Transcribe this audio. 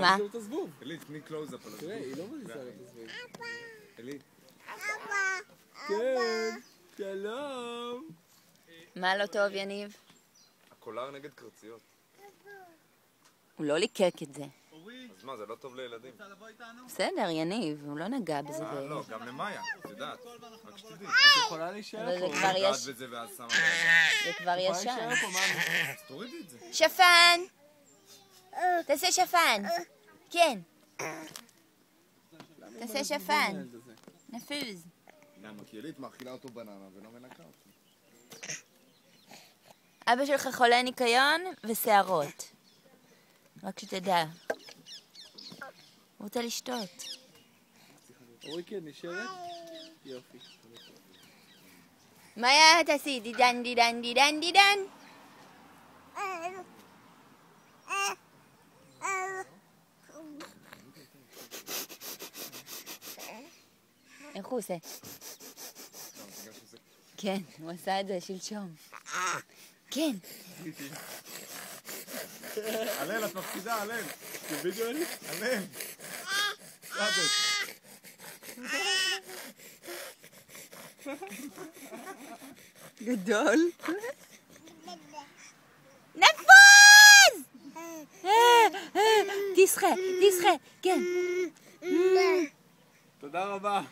מה? את הזבוב. אלי, תני קלוז-אפ על הזבוב. תראה, היא לא מזיזה את הזבוב. אלי. כן, שלום. מה לא טוב, יניב? הקולר נגד קרציות. הוא לא ליקק את זה. אז מה, זה לא טוב לילדים. בסדר, יניב, הוא לא נגע בזה. לא, גם למאיה, את יודעת. רק שתדעי. את יכולה להישאר אבל זה פה. כבר נגעת יש... בזה ואז שמה... זה כבר את יכולה ישן. להישאר פה, מאמי. אז תורידי את זה. שפן! תעשה שפן. כן. תעשה שפן. נפוז. למה? כי אלית מאכילה אותו בננה ולא מנקה אותו. אבא שלך חולה ניקיון ושערות. רק שתדע. הוא רוצה לשתות. אוריקי, את נשארת? יופי. מאיה, תעשי דידן, דידן, דידן, דידן. איך הוא עושה? כן, הוא עשה את זה שלשום. כן. הלל, את מפסידה, הלל. תבידו אלי? הלל. סבת. גדול. נפוז! תסחה, תסחה, כן. תודה רבה.